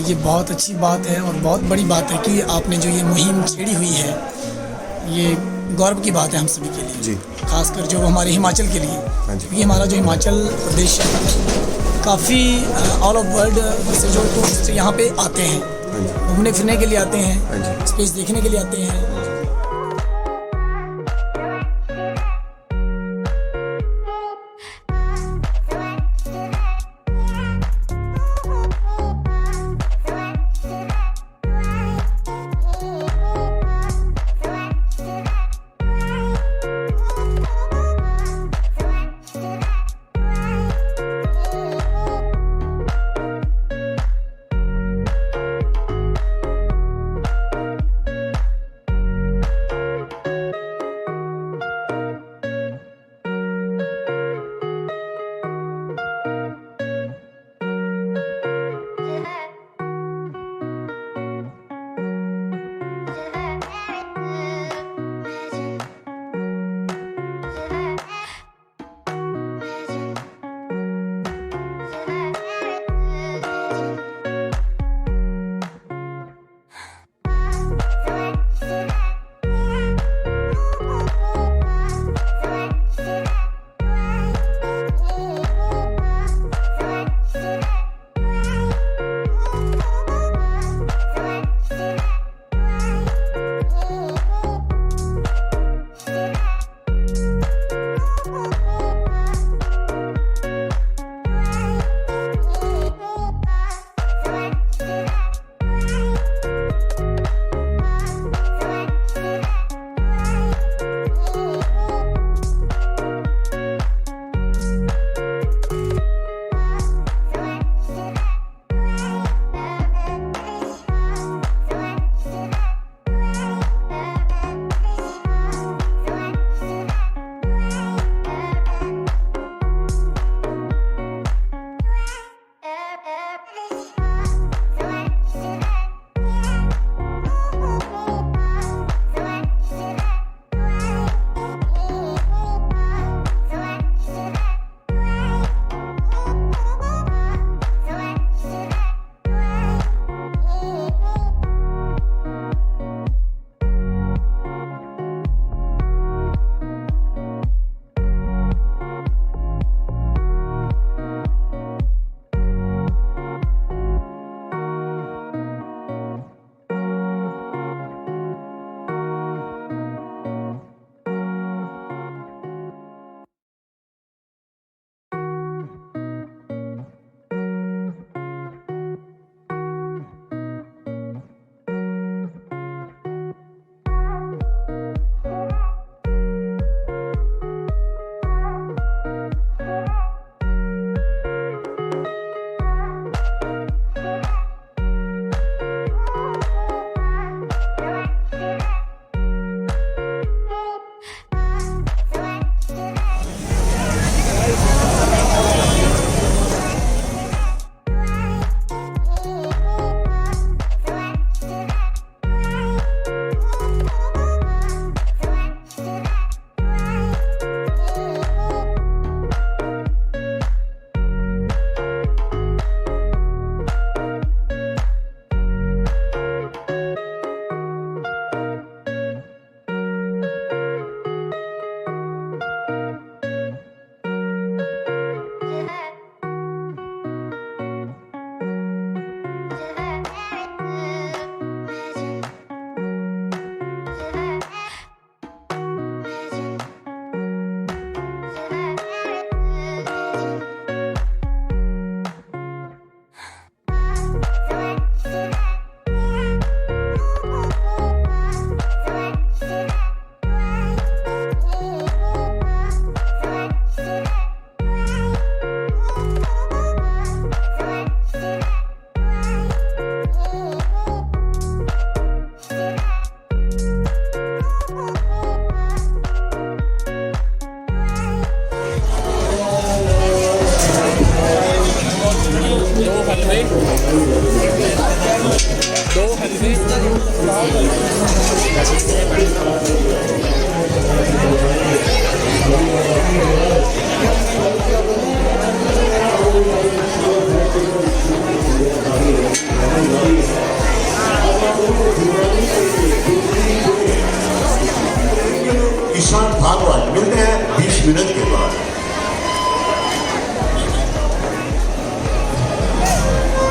ये बहुत अच्छी बात है और बहुत बड़ी बात है कि आपने जो ये मुहिम छेड़ी हुई है, ये गौरव की बात है हम सभी के लिए जी। खासकर जो हमारे हिमाचल के लिए, हाँ जी। क्योंकि हमारा जो हिमाचल प्रदेश है काफ़ी ऑल ऑफ वर्ल्ड से जो टूरिस्ट यहाँ पे आते हैं, हाँ जी। घूमने फिरने के लिए आते हाँ हैं, जी। स्पेस देखने के लिए आते हैं।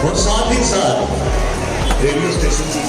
और साथ ही साथ रेडियो स्टेशन की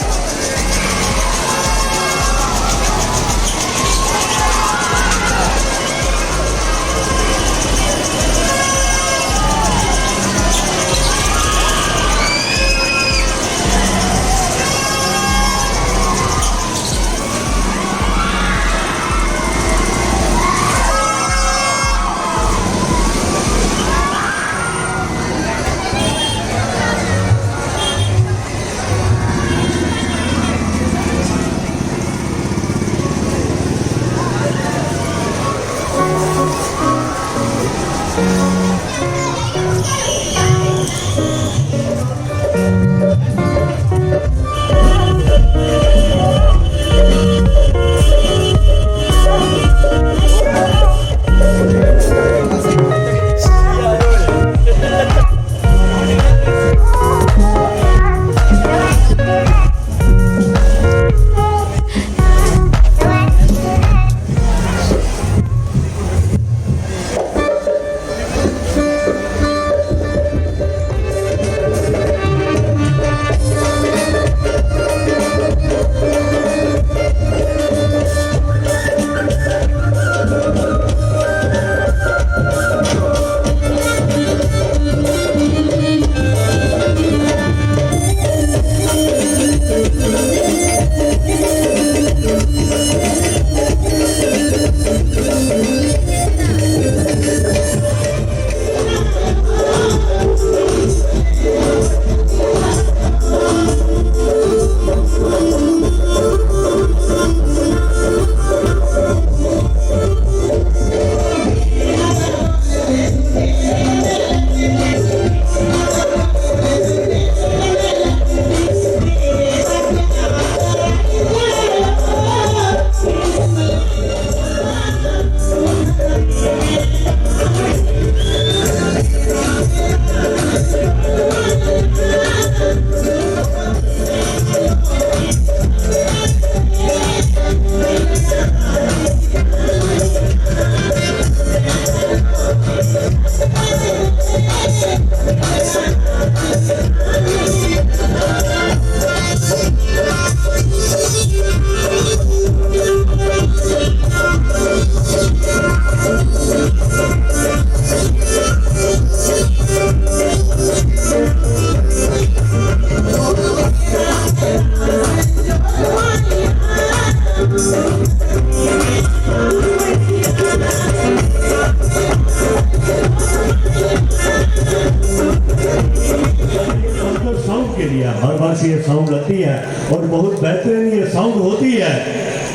हर बार से ये साउंड लगती है और बहुत बेहतरीन ये साउंड होती है।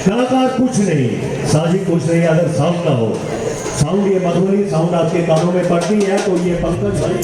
कलाकार कुछ नहीं, साजी कुछ नहीं अगर साउंड ना हो। साउंड ये मधुबनी साउंड आपके कानों में पड़ती है तो ये पंकज भाई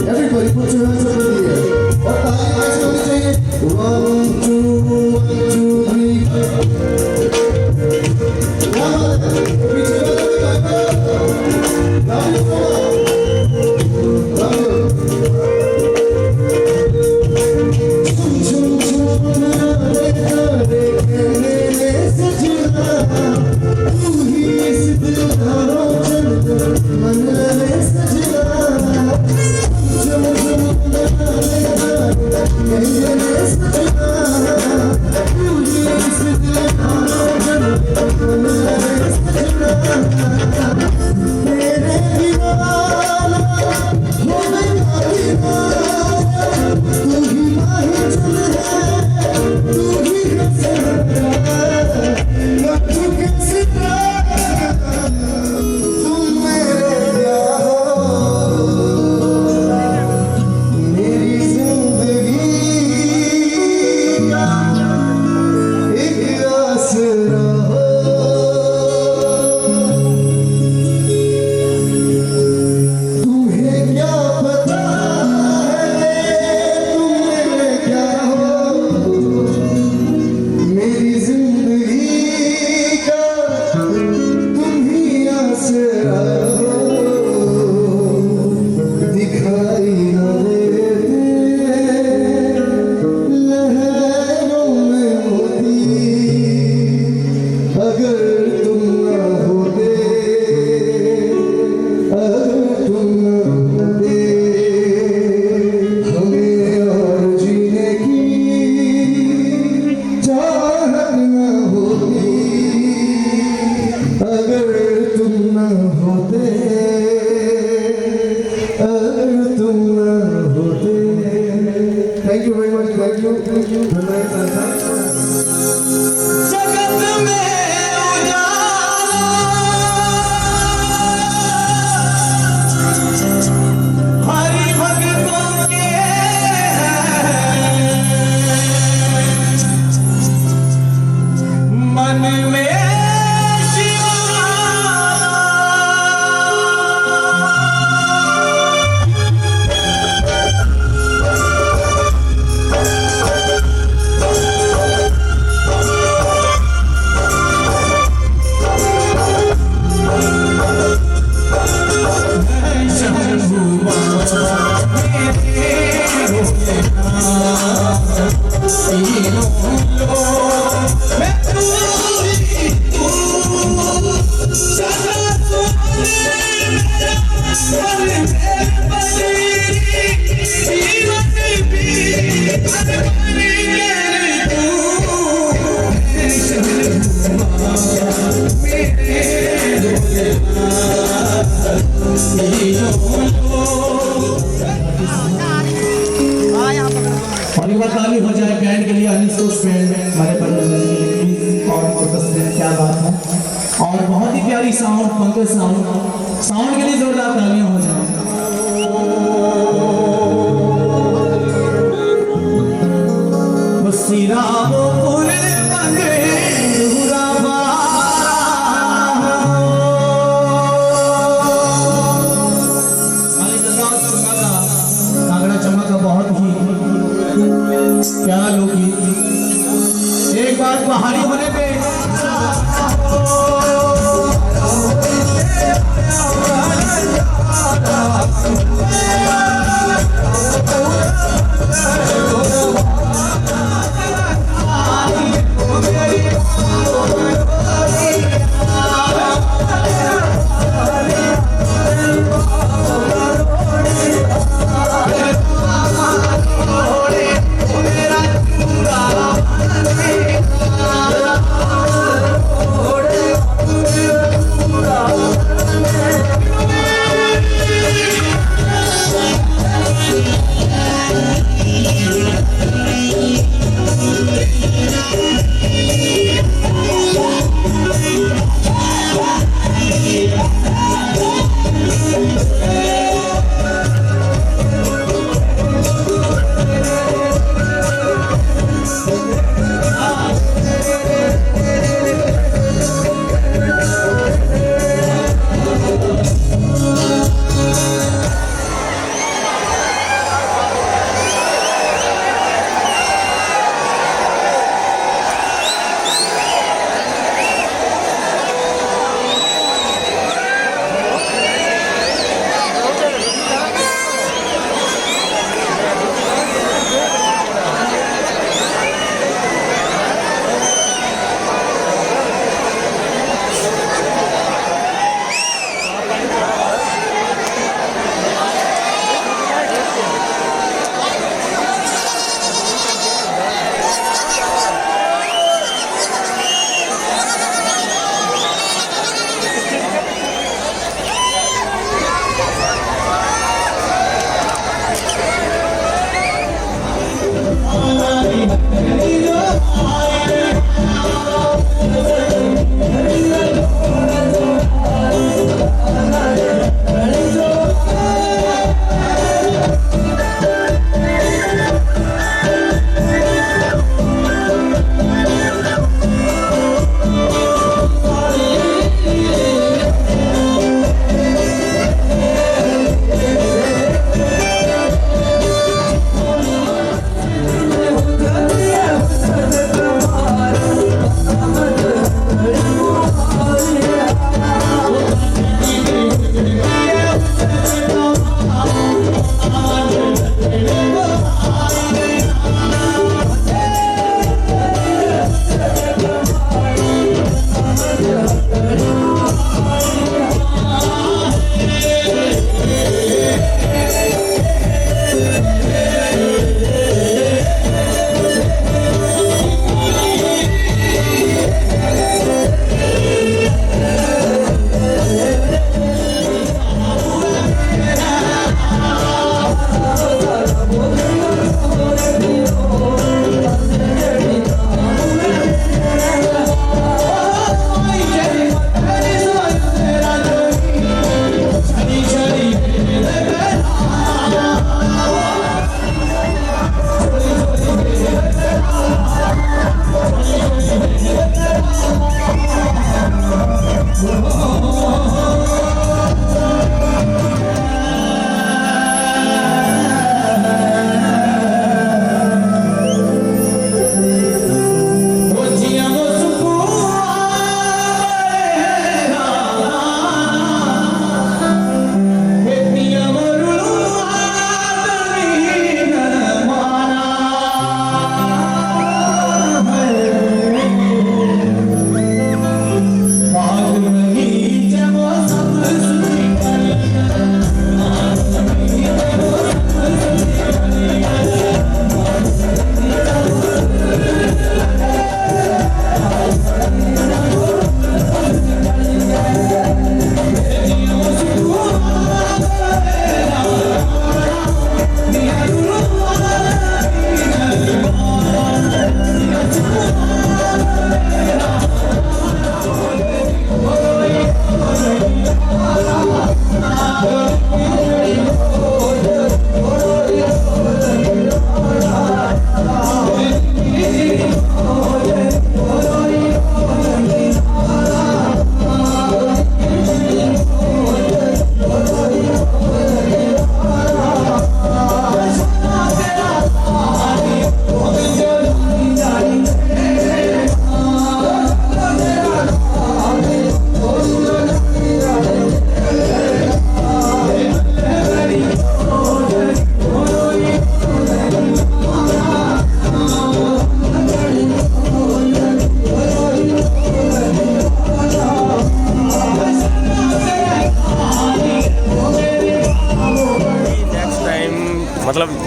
Everybody put your hands up in the air. और ताली कैसे होनी चाहिए? 1 2 1 2 3 पीछे Thank you very much. Thank you. Good night. जगत में उजाला हरि भक्तों के मन में और एक बार ताली हो जाए बैंड के लिए अनिल बैंड हमारे बड़े और क्या बात है। और बहुत ही प्यारी साउंड पंकज साउंड के लिए जोरदार तालियां हो जाए। चमका बहुत ही प्यारा लोकगीत। एक बार पहाड़ी होने पे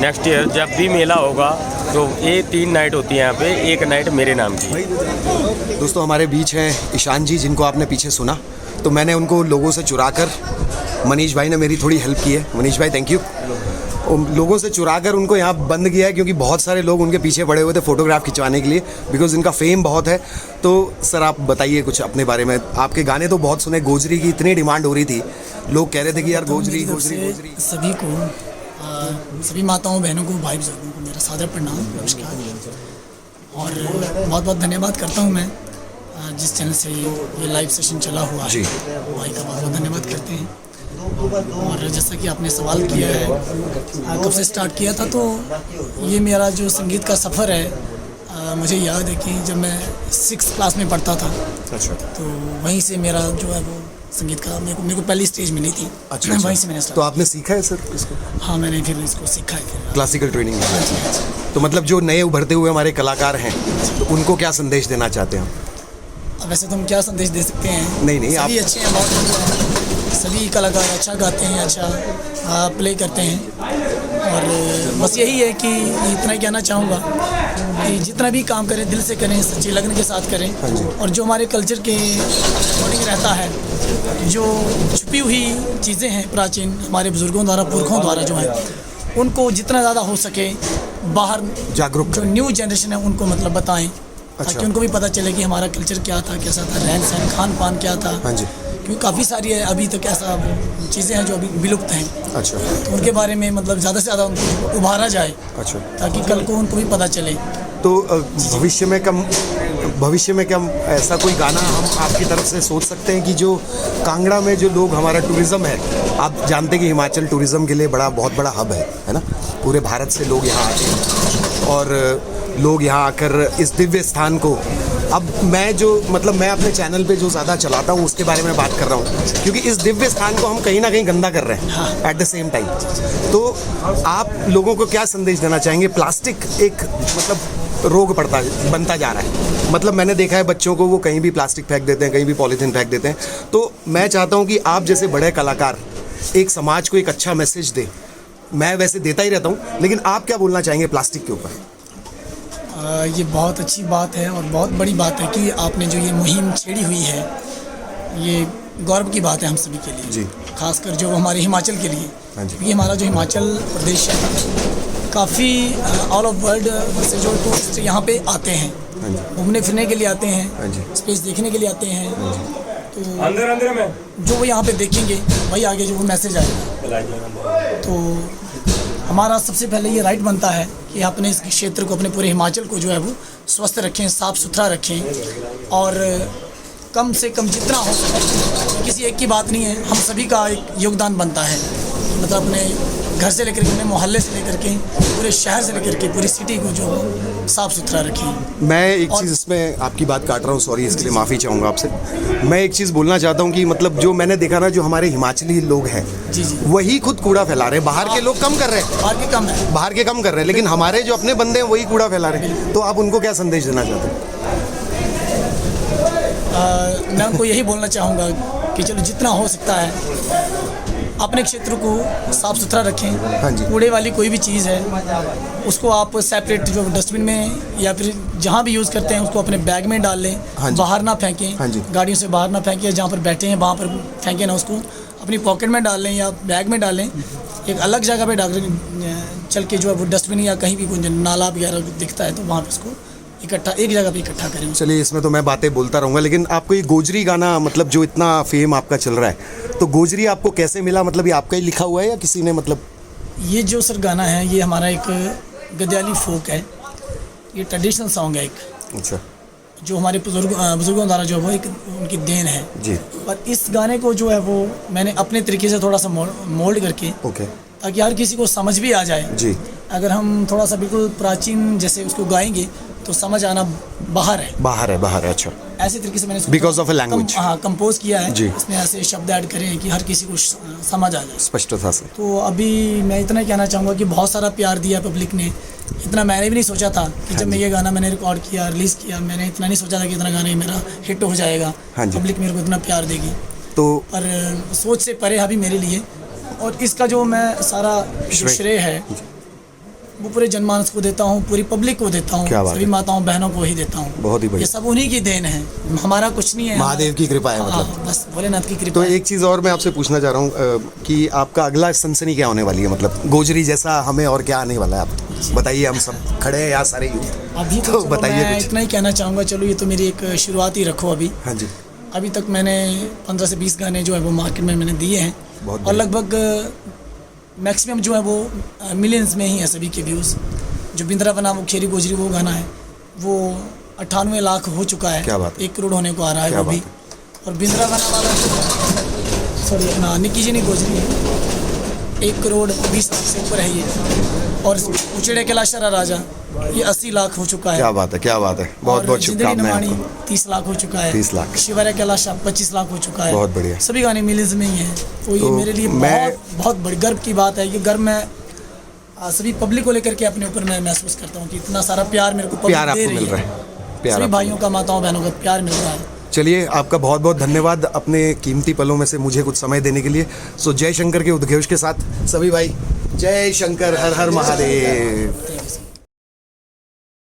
नेक्स्ट ईयर जब भी मेला होगा तो ये 3 नाइट होती है यहाँ पे, एक नाइट मेरे नाम की। दोस्तों हमारे बीच हैं ईशान जी, जिनको आपने पीछे सुना, तो मैंने उनको लोगों से चुराकर, मनीष भाई ने मेरी थोड़ी हेल्प की है, मनीष भाई थैंक यू, लोगों से चुराकर उनको यहाँ बंद किया है क्योंकि बहुत सारे लोग उनके पीछे पड़े हुए थे फोटोग्राफ खिंचवाने के लिए, बिकॉज इनका फेम बहुत है। तो सर आप बताइए कुछ अपने बारे में, आपके गाने तो बहुत सुने, गोजरी की इतनी डिमांड हो रही थी, लोग कह रहे थे कि यार गोजरी गोजरी गोजरी। सभी को सभी माताओं बहनों को भाई बुजुर्गों को मेरा सादर प्रणाम, नमस्कार और बहुत बहुत धन्यवाद करता हूँ मैं जिस चैनल से ये लाइव सेशन चला हुआ है, भाई का बहुत बहुत धन्यवाद करते हैं। और जैसा कि आपने सवाल किया है कब से स्टार्ट किया था, तो ये मेरा जो संगीत का सफ़र है मुझे याद है कि जब मैं 6th क्लास में पढ़ता था, अच्छा, तो वहीं से मेरा जो है वो संगीत का मेरे को पहली स्टेज मिली थी। अच्छा, वहीं से मैंने तो आपने सीखा है सर इसको? हाँ, मैंने फिर इसको सीखा है फिर क्लासिकल ट्रेनिंग में। हाँ जी। तो मतलब जो नए उभरते हुए हमारे कलाकार हैं, तो उनको क्या संदेश देना चाहते हैं? अब वैसे तो हम क्या संदेश दे सकते हैं, नहीं सभी अच्छे हैं, बहुत अच्छे हैं, सभी कलाकार अच्छा गाते हैं, अच्छा प्ले करते हैं। और बस यही है कि इतना ही कहना चाहूँगा कि जितना भी काम करें दिल से करें, सच्चे लगन के साथ करें, और जो हमारे कल्चर के अकॉर्डिंग रहता है, जो छुपी हुई चीज़ें हैं प्राचीन हमारे बुज़ुर्गों द्वारा, पुरखों द्वारा जो है, उनको जितना ज़्यादा हो सके बाहर जागरूक जो न्यू जनरेशन है उनको मतलब बताएं, अच्छा, ताकि उनको भी पता चले कि हमारा कल्चर क्या था, कैसा था, रहन सहन, खान पान क्या था। हाँ जी। क्योंकि काफ़ी सारी है अभी तक ऐसा चीज़ें हैं जो अभी विलुप्त हैं, अच्छा, तो उनके बारे में मतलब ज़्यादा से ज़्यादा उनको उभारा जाए, अच्छा, ताकि कल को उनको भी पता चले। तो भविष्य में क्या ऐसा कोई गाना हम आपकी तरफ से सोच सकते हैं कि जो कांगड़ा में जो लोग, हमारा टूरिज़्म है, आप जानते हैं कि हिमाचल टूरिज़्म के लिए बहुत बड़ा हब है ना, पूरे भारत से लोग यहाँ आते हैं और लोग यहाँ आकर इस दिव्य स्थान को, अब मैं अपने चैनल पे जो ज़्यादा चलाता हूँ उसके बारे में बात कर रहा हूँ, क्योंकि इस दिव्य स्थान को हम कहीं ना कहीं गंदा कर रहे हैं एट द सेम टाइम। तो आप लोगों को क्या संदेश देना चाहेंगे? प्लास्टिक एक रोग बनता जा रहा है, मतलब मैंने देखा है बच्चों को, वो कहीं भी प्लास्टिक फेंक देते हैं, कहीं भी पॉलीथीन फेंक देते हैं। तो मैं चाहता हूँ कि आप जैसे बड़े कलाकार एक समाज को एक अच्छा मैसेज दें। मैं वैसे देता ही रहता हूँ, लेकिन आप क्या बोलना चाहेंगे प्लास्टिक के ऊपर? ये बहुत अच्छी बात है और बहुत बड़ी बात है कि आपने जो ये मुहिम छेड़ी हुई है, ये गौरव की बात है हम सभी के लिए जी, खासकर जो हमारे हिमाचल के लिए, क्योंकि हमारा जो हिमाचल प्रदेश है काफ़ी ऑल ऑफ वर्ल्ड से जो टूरिस्ट यहाँ पे आते हैं, घूमने फिरने के लिए आते हैं, स्पेस देखने के लिए आते हैं, तो अंदर में जो वो यहाँ पे देखेंगे वही आगे जो वो मैसेज आएगा। तो हमारा सबसे पहले ये राइट बनता है कि अपने इस क्षेत्र को, अपने पूरे हिमाचल को जो है वो स्वस्थ रखें, साफ़ सुथरा रखें, और कम से कम जितना हो सके, किसी एक की बात नहीं है, हम सभी का एक योगदान बनता है, मतलब अपने घर से लेकर के, अपने मोहल्ले से लेकर के, पूरे शहर से लेकर के पूरी सिटी को जो साफ़ सुथरा रखें। मैं एक चीज़ इसमें आपकी बात काट रहा हूँ, सॉरी, इसके लिए माफ़ी चाहूँगा आपसे। मैं एक चीज़ बोलना चाहता हूँ कि मतलब जो मैंने देखा ना, जो हमारे हिमाचली लोग हैं जी जी, वही वही खुद कूड़ा फैला रहे हैं, बाहर के लोग कम कर रहे हैं, बाहर के कम है, बाहर के कम कर रहे हैं, लेकिन हमारे जो अपने बंदे हैं वही कूड़ा फैला रहे हैं। तो आप उनको क्या संदेश देना चाहते हैं? मैं उनको यही बोलना चाहूँगा कि चलो जितना हो सकता है अपने क्षेत्र को साफ़ सुथरा रखें। हाँ जी। कूड़े वाली कोई भी चीज़ है उसको आप सेपरेट जो डस्टबिन में या फिर जहाँ भी यूज़ करते हैं उसको अपने बैग में डाल लें, हाँ जी। बाहर ना फेंकें, हाँ जी। गाड़ियों से बाहर ना फेंकें, जहाँ पर बैठे हैं वहाँ पर फेंकें ना, उसको अपनी पॉकेट में डाल लें या बैग में डाल लें, एक अलग जगह पे डाल चल के जो है वो डस्टबिन या कहीं भी कोई नाला वगैरह दिखता है तो वहाँ पर उसको इकट्ठा एक जगह पे इकट्ठा करें। चलिए, इसमें तो मैं बातें बोलता रहूँगा, लेकिन आपको ये गोजरी गाना, मतलब जो इतना फेम आपका चल रहा है, तो गोजरी आपको कैसे मिला? मतलब ये आपका ही लिखा हुआ है या किसी ने? मतलब ये जो सर गाना है ये हमारा एक गद्याली फोक है, ये ट्रेडिशनल सॉन्ग है एक, अच्छा, जो हमारे बुजुर्गों द्वारा जो है वो एक उनकी देन है जी। पर इस गाने को जो है वो मैंने अपने तरीके से थोड़ा सा मोल्ड करके, ओके, ताकि हर किसी को समझ भी आ जाए जी। अगर हम थोड़ा सा बिल्कुल प्राचीन जैसे उसको गाएंगे तो समझ आना बाहर है। अच्छा, ऐसे तरीके से मैंने because of a language compose किया है जी। इसमें ऐसे शब्द ऐड करे हैं कि हर किसी को समझ आ जाए स्पष्टता से। तो अभी मैं इतना कहना चाहूँगा कि बहुत सारा प्यार दिया पब्लिक ने, इतना मैंने भी नहीं सोचा था कि जब मैं ये गाना मैंने रिकॉर्ड किया, रिलीज़ किया, मैंने इतना नहीं सोचा था कि इतना गाना मेरा हिट हो जाएगा, पब्लिक मेरे को इतना प्यार देगी, तो पर सोच से परे अभी मेरे लिए। और इसका जो मैं सारा श्रेय है वो पूरे जनमानस को देता हूँ, पूरी पब्लिक को देता हूँ, क्या बात सभी है। माताओं बहनों को ही देता हूँ। बहुत ही बढ़िया। ये सब उन्हीं की देन है, हमारा कुछ नहीं है। महादेव की कृपा है हाँ, मतलब। बस भोलेनाथ की कृपा तो है। एक चीज़ और मैं आपसे पूछना चाह रहा हूँ कि आपका अगला सनसनी क्या होने वाली है, मतलब गोजरी जैसा हमें और क्या आने वाला है, आप बताइए। हम सब खड़े हैं यहाँ सारे यूथ, अभी तो तो चलो बताइए मैं कुछ। इतना ही कहना चाहूँगा, चलो ये तो मेरी एक शुरुआत ही रखो अभी। हाँ जी। अभी तक मैंने 15 से 20 गाने जो है वो मार्केट में मैंने दिए हैं, बहुत और बढ़िया। लगभग मैक्सिमम जो है वो मिलियंस में ही है सभी के व्यूज़। जो बिंद्रा बना वो खेरी गोजरी वो गाना है, वो 98 लाख हो चुका है। क्या बात है। 1 करोड़ होने को आ रहा है क्या वो भी। और बिंद्रा बना वाला सॉरी अपना निक्की जी नहीं गोजरी है, 1 करोड़ 20 लाख से ऊपर है ये। और उचड़े के लाशरा राजा ये 80 लाख हो चुका है। क्या बात है, क्या बात है। बहुत और बहुत जिंदगी शुभकामनाएं नमानी आपको। 30 लाख हो चुका है। 30 लाख। शिवराय कैलाशा 25 लाख हो चुका है। बहुत बढ़िया। सभी गाने मिलियंस में ही हैं, तो ये तो मेरे लिए मैं- बहुत बड़ी गर्व की बात है। ये गर्व मैं सभी पब्लिक को लेकर के अपने ऊपर मैं महसूस करता हूँ कि इतना सारा प्यार मेरे को पब्लिक प्यार दे आपको रही मिल रहा है। है, प्यार सभी आपको भाइयों का, माताओं बहनों का प्यार मिल रहा है। चलिए, आपका बहुत बहुत धन्यवाद अपने कीमती पलों में से मुझे कुछ समय देने के लिए। सो जय शंकर के उद्घोष के साथ सभी भाई, जय शंकर, हर हर महादेव।